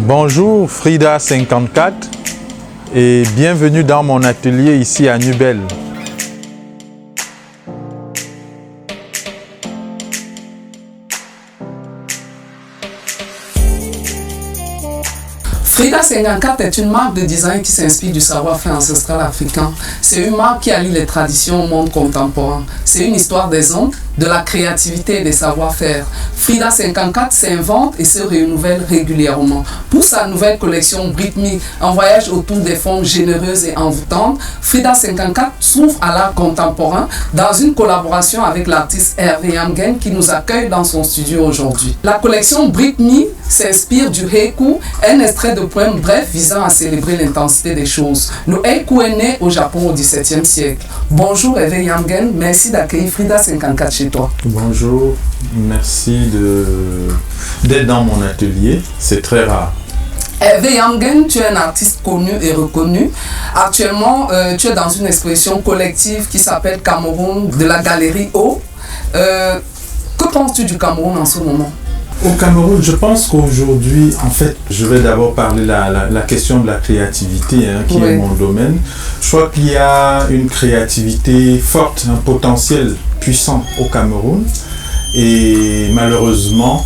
Bonjour Frida54 et bienvenue dans mon atelier ici à Nubel. Frida54 est une marque de design qui s'inspire du savoir-faire ancestral africain. C'est une marque qui allie les traditions au monde contemporain. C'est une histoire des ondes, de la créativité et des savoir-faire. Frida54 s'invente et se renouvelle régulièrement. Pour sa nouvelle collection Britme, un voyage autour des formes généreuses et envoûtantes, Frida54 s'ouvre à l'art contemporain dans une collaboration avec l'artiste Hervé Yamgen qui nous accueille dans son studio aujourd'hui. La collection Britme s'inspire du haïku, un extrait de poème bref visant à célébrer l'intensité des choses. Le haïku est né au Japon au XVIIe siècle. Bonjour Hervé Yamgen, merci d'accueillir Frida54 chez toi. Bonjour, merci d'être dans mon atelier, c'est très rare. Hervé Yamgen, tu es un artiste connu et reconnu. Actuellement, tu es dans une exposition collective qui s'appelle Cameroun de la Galerie O. Que penses-tu du Cameroun en ce moment? Au Cameroun, je pense qu'aujourd'hui, en fait, je vais d'abord parler la question de la créativité, qui est mon domaine. Je crois qu'il y a une créativité forte, un potentiel puissant au Cameroun. Et malheureusement,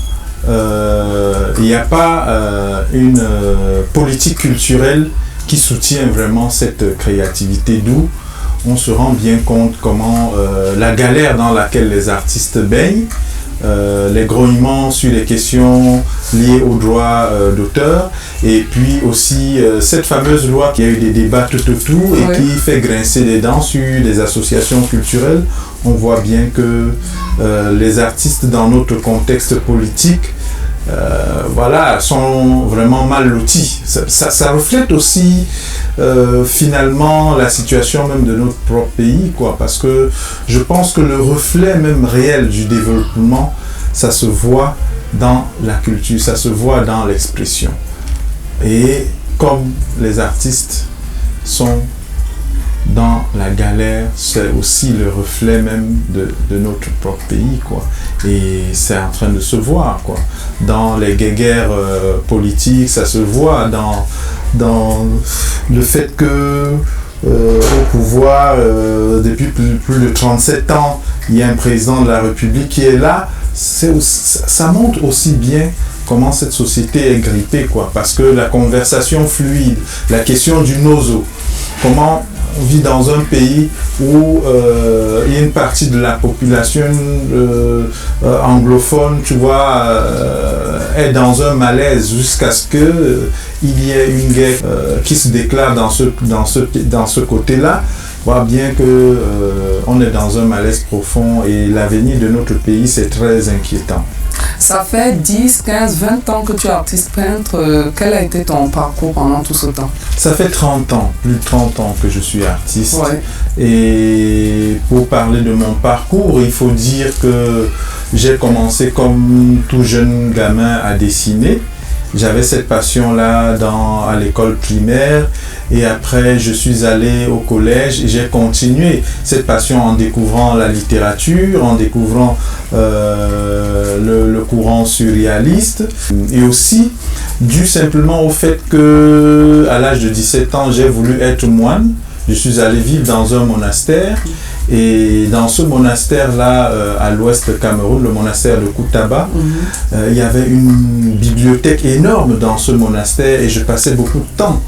il n'y a pas une politique culturelle qui soutient vraiment cette créativité, d'où on se rend bien compte comment la galère dans laquelle les artistes baignent, les grognements sur les questions liées aux droits d'auteur, et puis aussi cette fameuse loi qui a eu des débats tout autour et qui fait grincer des dents sur les associations culturelles. On voit bien que les artistes dans notre contexte politique sont vraiment mal lotis. Ça reflète aussi finalement la situation même de notre propre pays, parce que je pense que le reflet même réel du développement, ça se voit dans la culture, ça se voit dans l'expression. Et comme les artistes sont dans la galère, c'est aussi le reflet même de notre propre pays, et c'est en train de se voir, dans les guerres politiques, ça se voit dans le fait que au pouvoir depuis plus de 37 ans, il y a un président de la République qui est là. Ça montre aussi bien comment cette société est grippée, parce que la conversation fluide, la question du nozo, comment on vit dans un pays où il y a une partie de la population anglophone, est dans un malaise jusqu'à ce qu'il y ait une guerre qui se déclare dans ce côté-là. On voit bien qu'on est dans un malaise profond et l'avenir de notre pays, c'est très inquiétant. Ça fait 10, 15, 20 ans que tu es artiste peintre. Quel a été ton parcours pendant tout ce temps? Ça fait 30 ans, plus de 30 ans que je suis artiste. Et pour parler de mon parcours, il faut dire que j'ai commencé comme tout jeune gamin à dessiner. J'avais cette passion-là à l'école primaire et après je suis allé au collège et j'ai continué cette passion en découvrant la littérature, en découvrant le courant surréaliste et aussi dû simplement au fait que à l'âge de 17 ans j'ai voulu être moine. Je suis allé vivre dans un monastère et dans ce monastère-là, à l'ouest de Cameroun, le monastère de Koutaba, il y avait une bibliothèque énorme dans ce monastère et je passais beaucoup de temps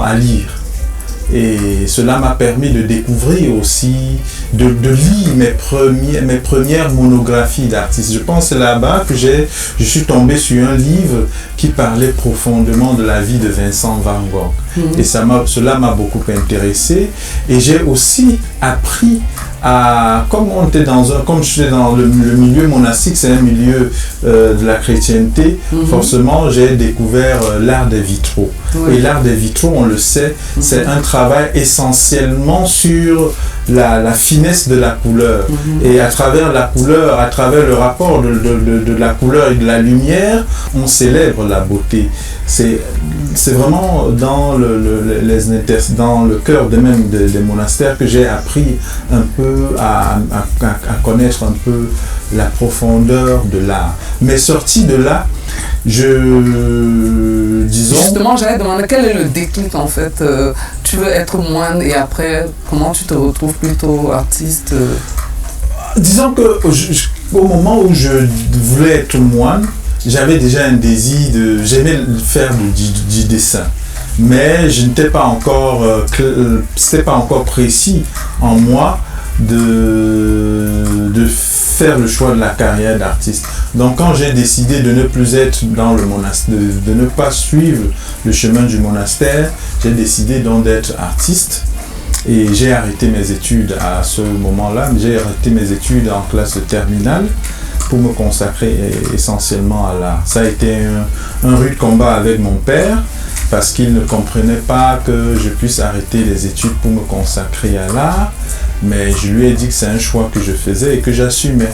à lire. Et cela m'a permis de découvrir aussi, de lire mes premières monographies d'artistes. Je pense que c'est là-bas que je suis tombé sur un livre qui parlait profondément de la vie de Vincent Van Gogh. Et cela m'a beaucoup intéressé. Et j'ai aussi appris comme je suis dans le milieu monastique, c'est un milieu de la chrétienté, forcément j'ai découvert l'art des vitraux. Et l'art des vitraux, on le sait, c'est un travail essentiellement sur la finesse de la couleur. Et à travers la couleur, à travers le rapport de la couleur et de la lumière, on célèbre la beauté. C'est vraiment dans le cœur même des monastères que j'ai appris un peu à connaître un peu la profondeur de l'art. Mais sorti de là, disons... Justement, j'allais demander quel est le déclic en fait. Tu veux être moine et après, comment tu te retrouves plutôt artiste Disons que au moment où je voulais être moine, j'avais déjà un désir j'aimais faire du dessin. Mais je n'étais pas encore, c'était pas encore précis en moi de faire le choix de la carrière d'artiste. Donc quand j'ai décidé de ne plus être dans le monastère, de ne pas suivre le chemin du monastère, j'ai décidé donc d'être artiste. Et j'ai arrêté mes études à ce moment-là. J'ai arrêté mes études en classe terminale pour me consacrer essentiellement à l'art. Ça a été un rude combat avec mon père parce qu'il ne comprenait pas que je puisse arrêter les études pour me consacrer à l'art. Mais je lui ai dit que c'est un choix que je faisais et que j'assumais.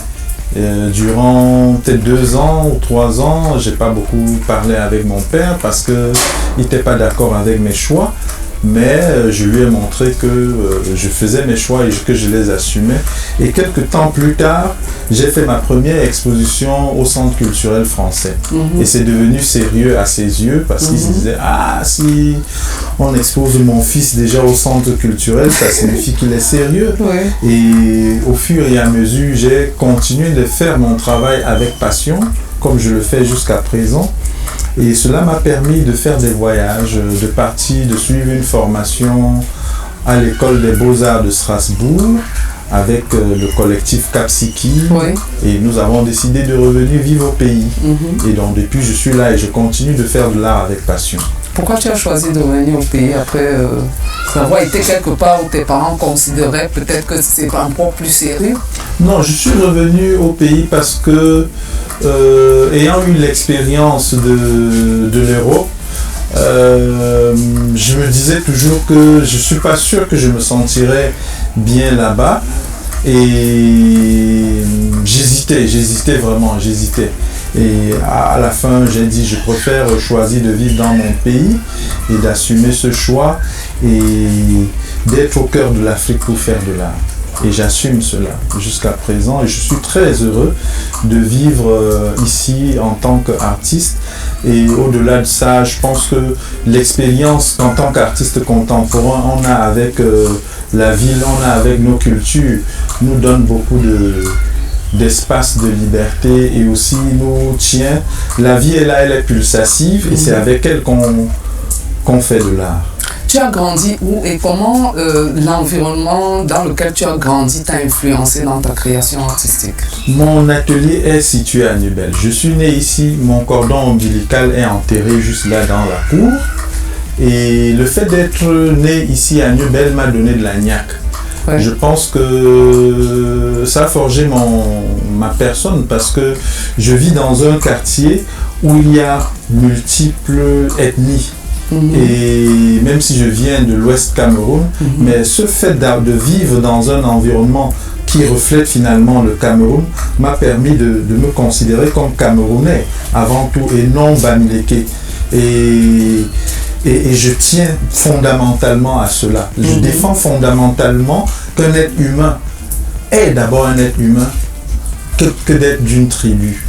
Durant peut-être 2 ans ou 3 ans, j'ai pas beaucoup parlé avec mon père parce qu'il n'était pas d'accord avec mes choix. Mais je lui ai montré que je faisais mes choix et que je les assumais. Et quelques temps plus tard, j'ai fait ma première exposition au Centre culturel français. Et c'est devenu sérieux à ses yeux parce qu'il se disait « Ah, si on expose mon fils déjà au Centre culturel, ça signifie qu'il est sérieux. » Et au fur et à mesure, j'ai continué de faire mon travail avec passion, comme je le fais jusqu'à présent. Et cela m'a permis de faire des voyages, de partir, de suivre une formation à l'école des Beaux-Arts de Strasbourg avec le collectif Capsiki. Et nous avons décidé de revenir vivre au pays. Et donc depuis, je suis là et je continue de faire de l'art avec passion. Pourquoi tu as choisi de revenir au pays après avoir été quelque part où tes parents considéraient peut-être que c'est encore plus sérieux? Non, je suis revenu au pays parce que, ayant eu l'expérience de l'Europe, je me disais toujours que je ne suis pas sûr que je me sentirais bien là-bas. Et j'hésitais vraiment. Et à la fin, j'ai dit, je préfère choisir de vivre dans mon pays et d'assumer ce choix et d'être au cœur de l'Afrique pour faire de l'art. Et j'assume cela jusqu'à présent et je suis très heureux de vivre ici en tant qu'artiste. Et au-delà de ça, je pense que l'expérience en tant qu'artiste contemporain, on a avec la ville, on a avec nos cultures, nous donne beaucoup d'espace de liberté et aussi nous tient. La vie est là, elle est pulsative et c'est avec elle qu'on fait de l'art. Tu as grandi où et comment l'environnement dans lequel tu as grandi t'a influencé dans ta création artistique? Mon atelier est situé à Nubel. Je suis né ici, mon cordon ombilical est enterré juste là dans la cour. Et le fait d'être né ici à Nubel m'a donné de la niaque. Je pense que ça a forgé ma personne parce que je vis dans un quartier où il y a multiples ethnies. Et même si je viens de l'Ouest Cameroun, mais ce fait de vivre dans un environnement qui reflète finalement le Cameroun m'a permis de me considérer comme Camerounais avant tout et non Bamileke. Et je tiens fondamentalement à cela. Je défends fondamentalement qu'un être humain est d'abord un être humain que d'être d'une tribu.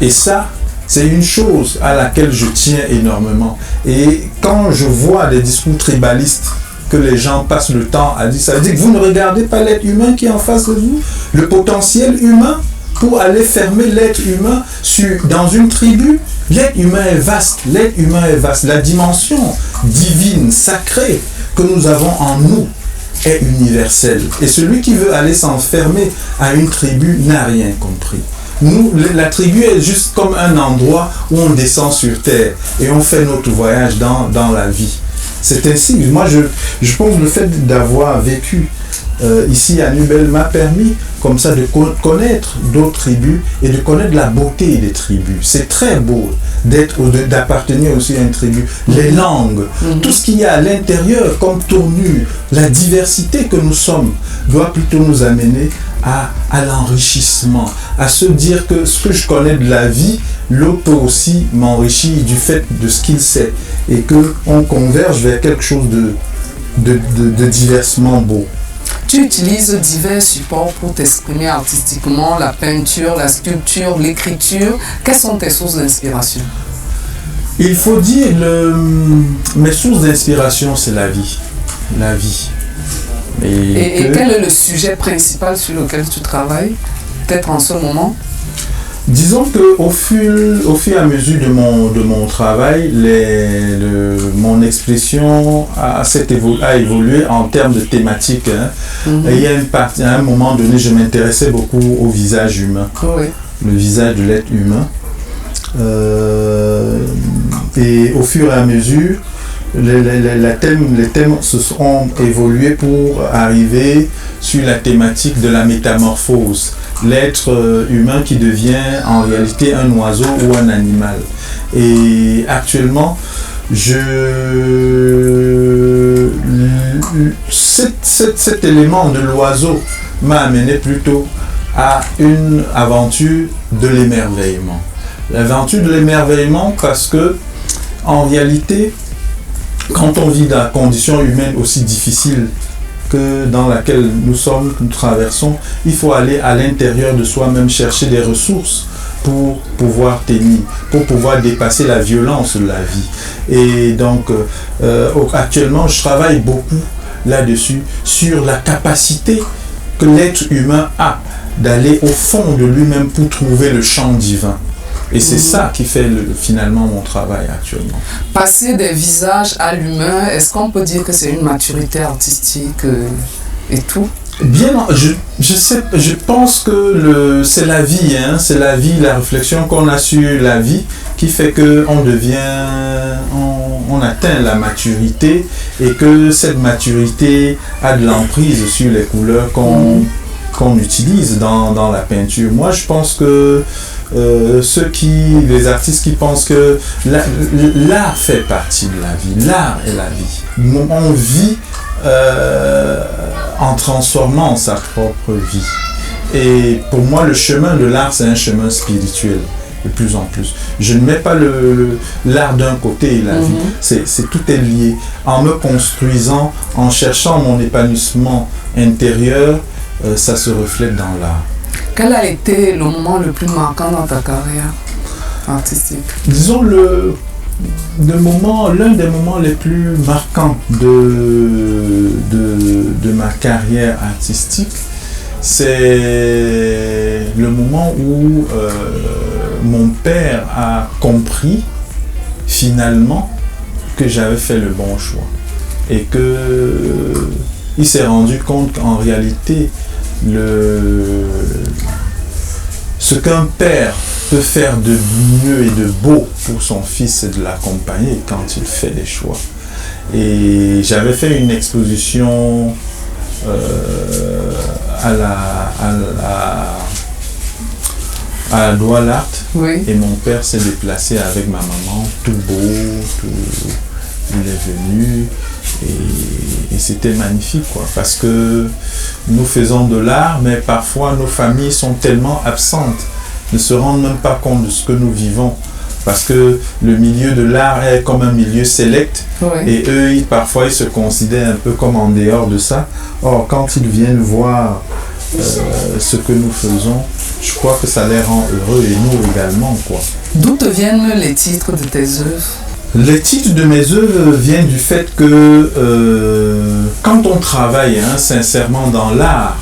Et ça, c'est une chose à laquelle je tiens énormément. Et quand je vois des discours tribalistes que les gens passent le temps à dire, ça veut dire que vous ne regardez pas l'être humain qui est en face de vous, le potentiel humain pour aller fermer l'être humain dans une tribu. L'être humain est vaste, l'être humain est vaste. La dimension divine, sacrée que nous avons en nous est universelle. Et celui qui veut aller s'enfermer à une tribu n'a rien compris. Nous, la tribu est juste comme un endroit où on descend sur terre et on fait notre voyage dans la vie. C'est ainsi. Moi, je pense que le fait d'avoir vécu ici à Nubel m'a permis comme ça de connaître d'autres tribus et de connaître la beauté des tribus. C'est très beau d'appartenir aussi à une tribu. Les langues, tout ce qu'il y a à l'intérieur comme tournure, la diversité que nous sommes doit plutôt nous amener à l'enrichissement, à se dire que ce que je connais de la vie, l'autre peut aussi m'enrichir du fait de ce qu'il sait et qu'on converge vers quelque chose de diversement beau. Tu utilises divers supports pour t'exprimer artistiquement, la peinture, la sculpture, l'écriture. Quelles sont tes sources d'inspiration? Il faut dire, mes sources d'inspiration, c'est la vie. La vie. Et quel est le sujet principal sur lequel tu travailles, peut-être en ce moment? Disons qu'au fur et à mesure de mon travail, mon expression a évolué en termes de thématiques. Hein. Et il y a à un moment donné, je m'intéressais beaucoup au visage humain, le visage de l'être humain. Et au fur et à mesure, les thèmes se sont évolués pour arriver sur la thématique de la métamorphose. L'être humain qui devient en réalité un oiseau ou un animal. Et actuellement, cet élément de l'oiseau m'a amené plutôt à une aventure de l'émerveillement. L'aventure de l'émerveillement parce que, en réalité, quand on vit dans la condition humaine aussi difficile que dans laquelle nous traversons, il faut aller à l'intérieur de soi-même chercher des ressources pour pouvoir tenir, pour pouvoir dépasser la violence de la vie. Et donc, actuellement, je travaille beaucoup là-dessus, sur la capacité que l'être humain a d'aller au fond de lui-même pour trouver le champ divin. Et c'est ça qui fait finalement mon travail actuellement. Passer des visages à l'humain, est-ce qu'on peut dire que c'est une maturité artistique et tout? Bien, je pense que c'est la vie, hein, c'est la vie, la réflexion qu'on a sur la vie qui fait qu'on on atteint la maturité et que cette maturité a de l'emprise sur les couleurs qu'on utilise dans la peinture. Moi, je pense que les artistes qui pensent que l'art fait partie de la vie, l'art est la vie. On vit en transformant sa propre vie. Et pour moi, le chemin de l'art, c'est un chemin spirituel, de plus en plus. Je ne mets pas l'art d'un côté et la vie. Tout est lié. En me construisant, en cherchant mon épanouissement intérieur, ça se reflète dans l'art. Quel a été le moment le plus marquant dans ta carrière artistique? Disons l'un des moments les plus marquants de ma carrière artistique, c'est le moment où mon père a compris finalement que j'avais fait le bon choix et que il s'est rendu compte qu'en réalité ce qu'un père peut faire de mieux et de beau pour son fils, c'est de l'accompagner quand il fait des choix. Et j'avais fait une exposition à la Douala Art, et mon père s'est déplacé avec ma maman, tout beau, il est venu et c'était magnifique, quoi, parce que nous faisons de l'art, mais parfois nos familles sont tellement absentes, ne se rendent même pas compte de ce que nous vivons, parce que le milieu de l'art est comme un milieu select, et eux, parfois, ils se considèrent un peu comme en dehors de ça. Or, quand ils viennent voir ce que nous faisons, je crois que ça les rend heureux, et nous également, quoi. D'où te viennent les titres de tes œuvres? Les titres de mes œuvres viennent du fait que quand on travaille sincèrement dans l'art,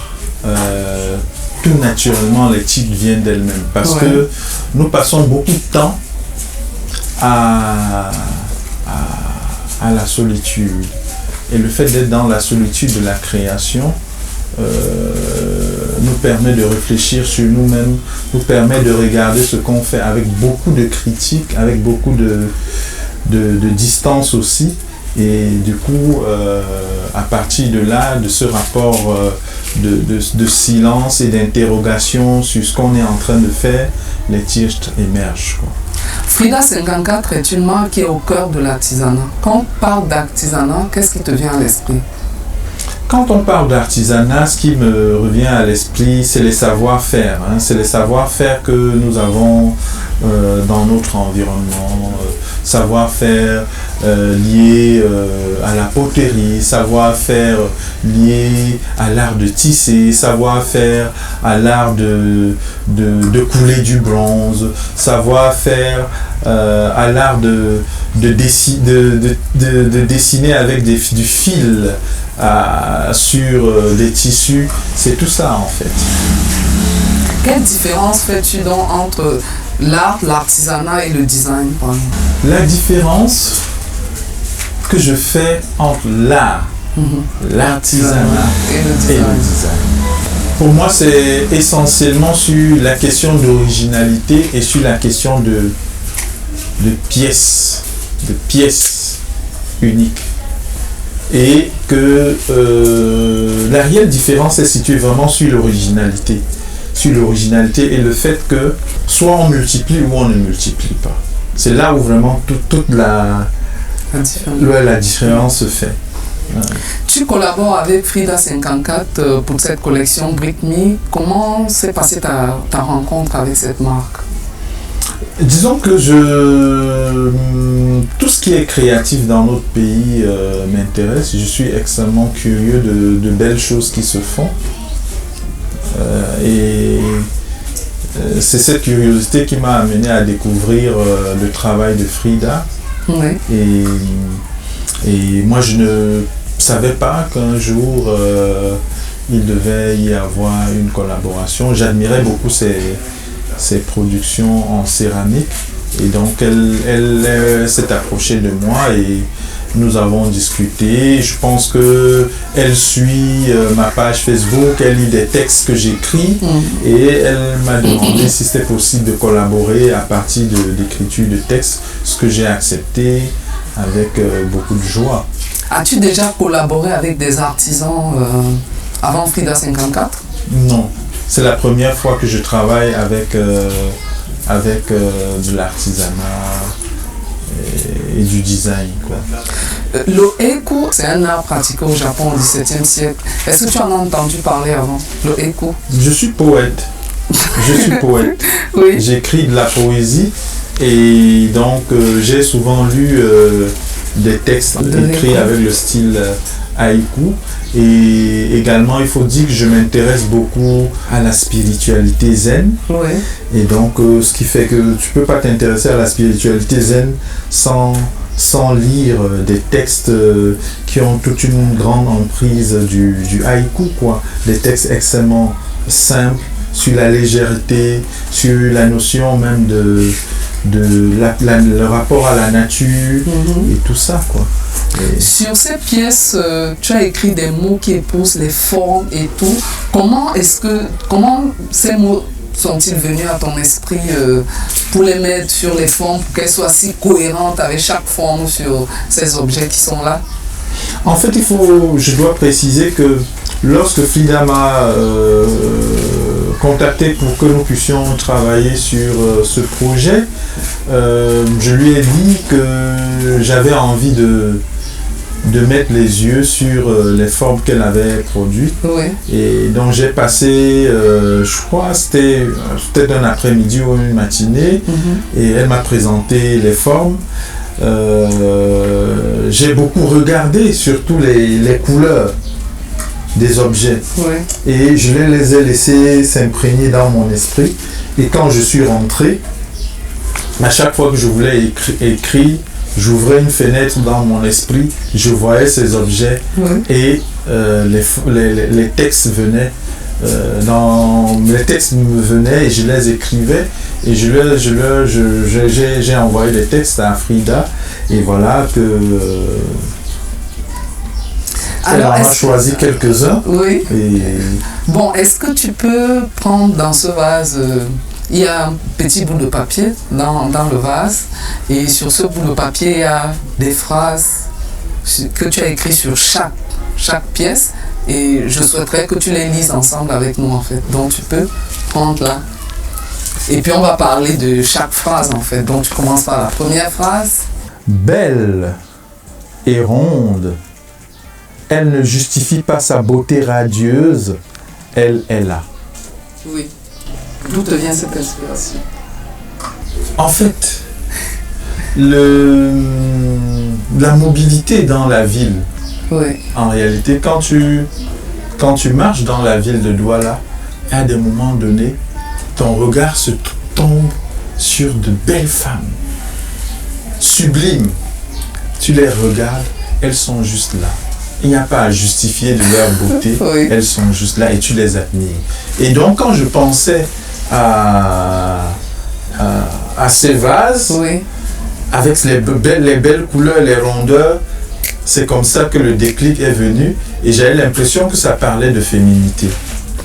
tout naturellement les titres viennent d'elles-mêmes, parce que nous passons beaucoup de temps à la solitude, et le fait d'être dans la solitude de la création nous permet de réfléchir sur nous-mêmes, nous permet de regarder ce qu'on fait avec beaucoup de critiques, avec beaucoup de distance aussi, et du coup à partir de là, de ce rapport de silence et d'interrogation sur ce qu'on est en train de faire, les titres émergent, quoi. Frida 54 est une marque qui est au cœur de l'artisanat. Quand on parle d'artisanat, qu'est-ce qui te vient à l'esprit? Quand on parle d'artisanat, ce qui me revient à l'esprit, c'est les savoir-faire. C'est les savoir-faire que nous avons dans notre environnement. savoir-faire lié à la poterie, savoir-faire lié à l'art de tisser, savoir-faire à l'art de couler du bronze, savoir-faire à l'art de dessiner avec du fil sur des tissus. C'est tout ça en fait. Quelle différence fais-tu donc entre l'art, l'artisanat et le design? La différence que je fais entre l'art, l'artisanat et le design. Pour moi, c'est essentiellement sur la question d'originalité et sur la question de pièces uniques. Et que la réelle différence est située vraiment sur l'originalité. Sur l'originalité et le fait que soit on multiplie ou on ne multiplie pas. C'est là où vraiment toute la différence se fait. Ouais. Tu collabores avec Frida 54 pour cette collection Brick Me. Comment s'est passée ta rencontre avec cette marque? Disons que tout ce qui est créatif dans notre pays m'intéresse. Je suis extrêmement curieux de belles choses qui se font. C'est cette curiosité qui m'a amené à découvrir le travail de Frida. Oui. Et moi, je ne savais pas qu'un jour, il devait y avoir une collaboration. J'admirais beaucoup ses productions en céramique. Et donc, elle s'est approchée de moi et nous avons discuté. Je pense qu'elle suit ma page Facebook, elle lit des textes que j'écris et elle m'a demandé si c'était possible de collaborer à partir d'écriture de textes, ce que j'ai accepté avec beaucoup de joie. As-tu déjà collaboré avec des artisans avant Frida 54? Non, c'est la première fois que je travaille avec de l'artisanat et du design, quoi. Le haiku, c'est un art pratiqué au Japon au XVIIe siècle. Est-ce que tu en as entendu parler avant, le haiku? Je suis poète. Oui. J'écris de la poésie et donc j'ai souvent lu des textes écrits avec le style haïku. Et également, il faut dire que je m'intéresse beaucoup à la spiritualité zen. Oui. Et donc, ce qui fait que tu peux pas t'intéresser à la spiritualité zen sans lire des textes qui ont toute une grande emprise du haïku, quoi. Des textes extrêmement simples, sur la légèreté, sur la notion même le rapport à la nature et tout ça, quoi. Et sur ces pièces, tu as écrit des mots qui épousent les formes et tout. Comment ces mots sont-ils venus à ton esprit pour les mettre sur les formes, pour qu'elles soient si cohérentes avec chaque forme sur ces objets qui sont là? En fait, je dois préciser que lorsque Frida m'a contacté pour que nous puissions travailler sur ce projet, je lui ai dit que j'avais envie de mettre les yeux sur les formes qu'elle avait produites. Oui. Et donc j'ai passé, je crois, c'était peut-être un après-midi ou une matinée, et elle m'a présenté les formes. J'ai beaucoup regardé surtout les couleurs des objets. Oui. Et je les ai laissés s'imprégner dans mon esprit. Et quand je suis rentré, à chaque fois que je voulais écrire, j'ouvrais une fenêtre dans mon esprit, je voyais ces objets et les textes venaient. Les textes me venaient et je les écrivais et j'ai envoyé des textes à Frida et voilà que elle en a choisi quelques-uns. Oui. Bon, est-ce que tu peux prendre dans ce vase, il y a un petit bout de papier dans le vase et sur ce bout de papier il y a des phrases que tu as écrites sur chaque pièce et je souhaiterais que tu les lises ensemble avec nous en fait. Donc tu peux prendre là et puis on va parler de chaque phrase en fait. Donc tu commences par la première phrase. Belle et ronde, elle ne justifie pas sa beauté radieuse, elle est là. Oui. D'où te vient cette inspiration? En fait, la mobilité dans la ville. Oui. En réalité, quand tu marches dans la ville de Douala, à des moments donnés, ton regard se tombe sur de belles femmes, sublimes. Tu les regardes, elles sont juste là. Il n'y a pas à justifier de leur beauté, Oui. elles sont juste là et tu les admires. Et donc, quand je pensais à ces vases, Oui. avec les belles couleurs, les rondeurs, c'est comme ça que le déclic est venu et j'avais l'impression que ça parlait de féminité.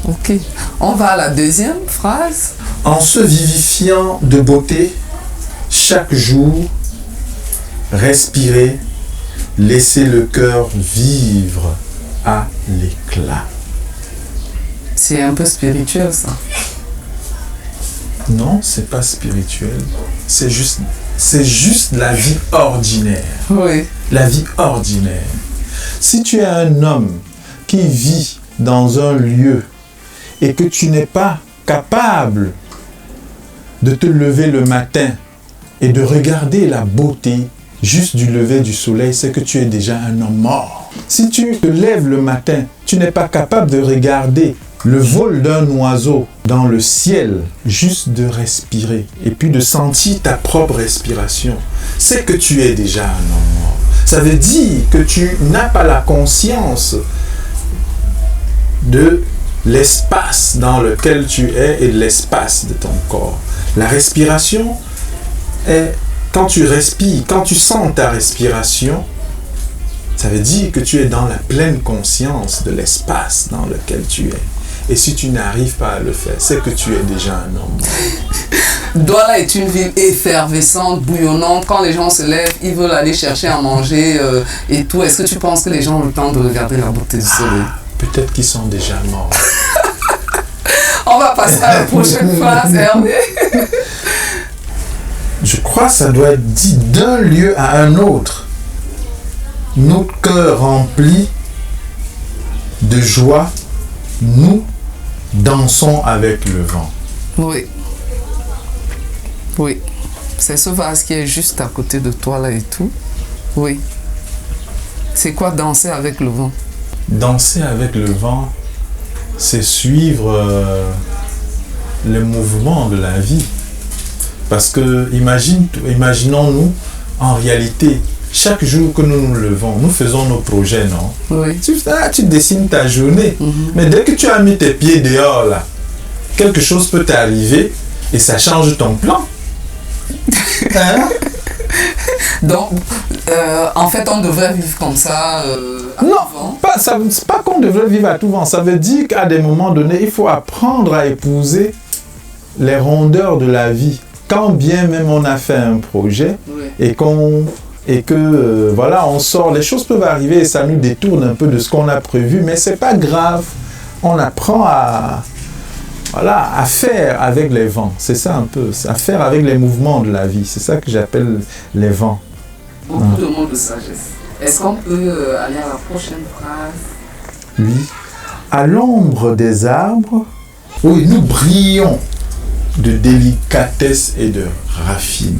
Ok. On va à la deuxième phrase. En se vivifiant de beauté, chaque jour, respirez, laissez le cœur vivre à l'éclat. C'est un peu spirituel, ça. Non, c'est pas spirituel, c'est juste la vie ordinaire. Oui. La vie ordinaire. Si tu es un homme qui vit dans un lieu et que tu n'es pas capable de te lever le matin et de regarder la beauté juste du lever du soleil, c'est que tu es déjà un homme mort. Si tu te lèves le matin, tu n'es pas capable de regarder le vol d'un oiseau dans le ciel, juste de respirer et puis de sentir ta propre respiration, c'est que tu es déjà un homme mort. Ça veut dire que tu n'as pas la conscience de l'espace dans lequel tu es et de l'espace de ton corps. La respiration est, quand tu respires, quand tu sens ta respiration, ça veut dire que tu es dans la pleine conscience de l'espace dans lequel tu es. Et si tu n'arrives pas à le faire, c'est que tu es déjà un homme. Douala est une ville effervescente, bouillonnante. Quand les gens se lèvent, ils veulent aller chercher à manger et tout. Est-ce que tu penses que les gens ont le temps de regarder la beauté du soleil? Peut-être qu'ils sont déjà morts. On va passer à la prochaine phrase, Hervé. Je crois que ça doit être dit d'un lieu à un autre. Notre cœur rempli de joie, nous dansons avec le vent. Oui. Oui. C'est ce vase qui est juste à côté de toi là et tout. Oui. C'est quoi danser avec le vent? Danser avec le vent, c'est suivre les mouvements de la vie. Parce que imaginons-nous, en réalité, chaque jour que nous nous levons, nous faisons nos projets, non? Oui. Tu dessines ta journée. Mais dès que tu as mis tes pieds dehors, là, quelque chose peut t'arriver et ça change ton plan. Hein? Donc, en fait, on devrait vivre comme ça à tout vent. C'est pas qu'on devrait vivre à tout vent. Ça veut dire qu'à des moments donnés, il faut apprendre à épouser les rondeurs de la vie. Quand bien même on a fait un projet et que voilà, on sort, les choses peuvent arriver et ça nous détourne un peu de ce qu'on a prévu, mais c'est pas grave. On apprend à faire avec les vents. C'est ça un peu, à faire avec les mouvements de la vie. C'est ça que j'appelle les vents. Beaucoup de mots de sagesse. Est-ce qu'on peut aller à la prochaine phrase? Oui. À l'ombre des arbres, oui, nous brillons de délicatesse et de raffinement.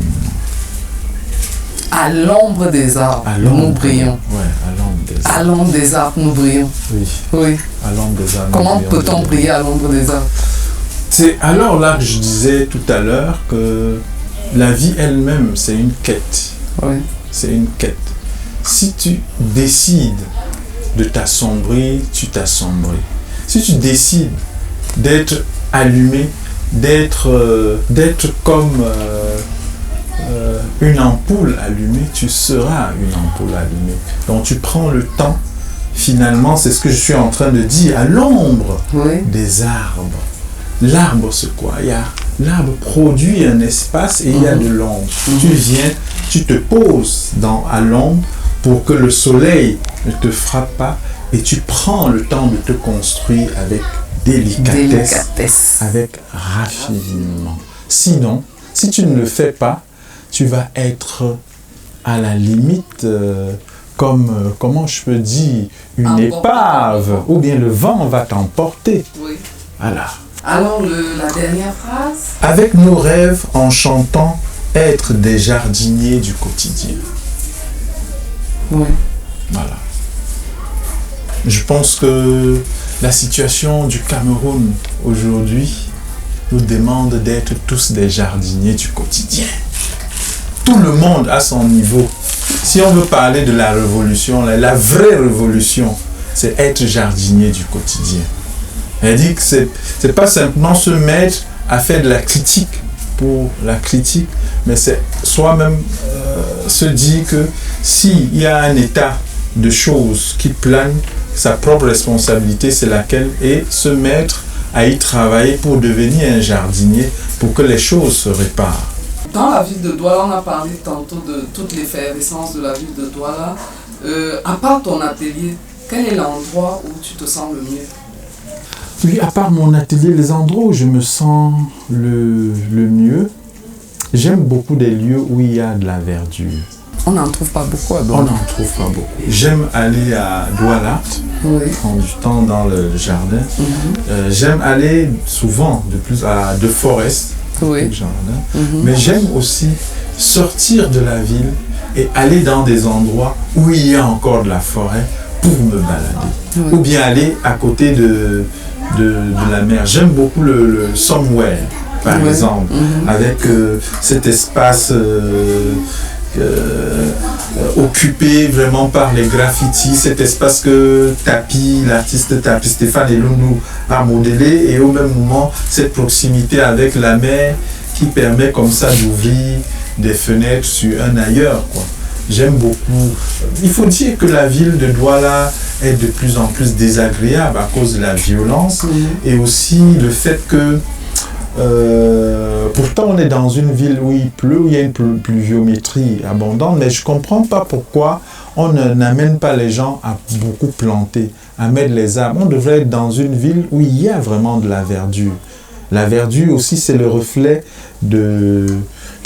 À l'ombre des arbres, nous brillons. Oui, à l'ombre des arbres. À l'ombre des arbres, nous brillons. Oui. Oui. À l'ombre des arbres. Comment peut-on briller à l'ombre des arbres? C'est alors là que je disais tout à l'heure que la vie elle-même, c'est une quête. Oui. C'est une quête. Si tu décides de t'assombrir, tu t'assombris. Si tu décides d'être allumé, d'être comme une ampoule allumée, tu seras une ampoule allumée. Donc tu prends le temps, finalement, c'est ce que je suis en train de dire, à l'ombre des arbres. L'arbre, c'est quoi? L'arbre produit un espace et il y a de l'ombre. Tu viens, tu te poses à l'ombre pour que le soleil ne te frappe pas et tu prends le temps de te construire avec délicatesse. Avec raffinement. Sinon, si tu ne le fais pas, tu vas être à la limite comme, comment je peux dire, une épave, ou bien le vent va t'emporter. Oui. Voilà. Alors, la dernière phrase? Avec nos rêves en chantant être des jardiniers du quotidien. Oui. Voilà. Je pense que la situation du Cameroun aujourd'hui nous demande d'être tous des jardiniers du quotidien. Tout le monde à son niveau. Si on veut parler de la révolution, la vraie révolution, c'est être jardinier du quotidien. Elle dit que c'est pas simplement se mettre à faire de la critique pour la critique, mais c'est soi-même se dire que s'il y a un état de choses qui plane, sa propre responsabilité c'est laquelle, et se mettre à y travailler pour devenir un jardinier, pour que les choses se réparent. Dans la ville de Douala, on a parlé tantôt de toute l'effervescence de la ville de Douala. À part ton atelier, quel est l'endroit où tu te sens le mieux? Oui, à part mon atelier, les endroits où je me sens le mieux, j'aime beaucoup des lieux où il y a de la verdure. On n'en trouve pas beaucoup à On Douala. n'en trouve pas beaucoup. J'aime aller à Douala, Oui. prendre du temps dans le jardin. J'aime aller souvent de plus à De Forest, Oui. le jardin. Mais j'aime aussi sortir de la ville et aller dans des endroits où il y a encore de la forêt pour me balader. Oui. Ou bien aller à côté de la mer. J'aime beaucoup le Somewhere, par Oui. exemple, avec cet espace occupé vraiment par les graffitis, cet espace que l'artiste Tapi Stéphane Elundu a modélé, et au même moment cette proximité avec la mer qui permet comme ça d'ouvrir des fenêtres sur un ailleurs, quoi. J'aime beaucoup. Il faut dire que la ville de Douala est de plus en plus désagréable à cause de la violence et aussi le fait que pourtant on est dans une ville où il pleut, où il y a une pluviométrie abondante, mais je ne comprends pas pourquoi on n'amène pas les gens à beaucoup planter, à mettre les arbres. On devrait être dans une ville où il y a vraiment de la verdure. La verdure aussi, c'est le reflet de...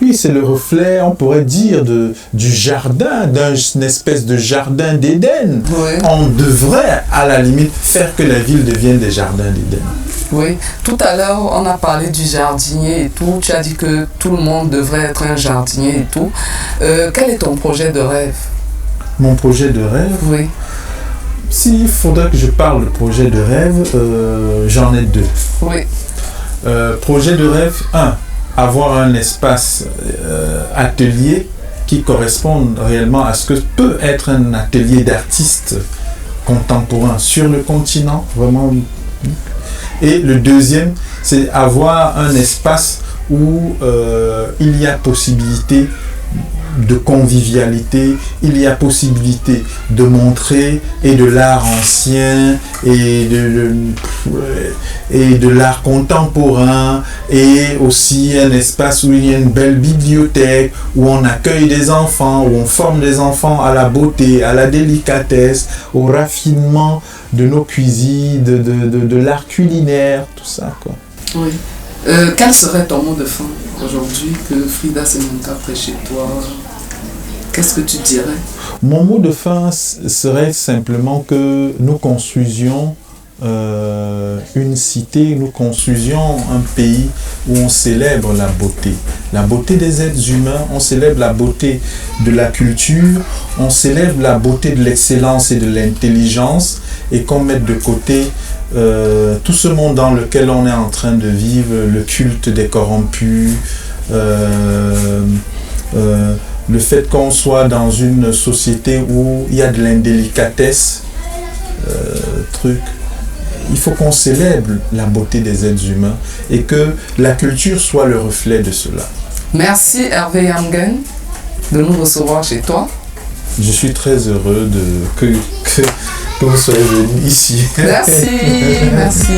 Oui, c'est le reflet, on pourrait dire, du jardin, d'une espèce de jardin d'Éden. Oui. On devrait, à la limite, faire que la ville devienne des jardins d'Éden. Oui. Tout à l'heure, on a parlé du jardinier et tout. Tu as dit que tout le monde devrait être un jardinier et tout. Quel est ton projet de rêve? Mon projet de rêve, Oui. s'il faudrait que je parle de projet de rêve, j'en ai deux. Oui. Projet de rêve 1, avoir un espace atelier qui corresponde réellement à ce que peut être un atelier d'artistes contemporains sur le continent, vraiment. Et le deuxième, c'est avoir un espace où il y a possibilité de convivialité, il y a possibilité de montrer et de l'art ancien et de l'art contemporain, et aussi un espace où il y a une belle bibliothèque, où on accueille des enfants, où on forme des enfants à la beauté, à la délicatesse, au raffinement de nos cuisines, de l'art culinaire, tout ça, quoi. Oui. Quel serait ton mot de fin aujourd'hui que Frida Semenka ferait chez toi? Qu'est-ce que tu dirais? Mon mot de fin serait simplement que nous construisions une cité, nous construisions un pays où on célèbre la beauté des êtres humains, on célèbre la beauté de la culture, on célèbre la beauté de l'excellence et de l'intelligence, et qu'on mette de côté tout ce monde dans lequel on est en train de vivre, le culte des corrompus, le fait qu'on soit dans une société où il y a de l'indélicatesse, il faut qu'on célèbre la beauté des êtres humains et que la culture soit le reflet de cela. Merci Hervé Yangen de nous recevoir chez toi. Je suis très heureux que vous soyez venu ici. Merci, merci.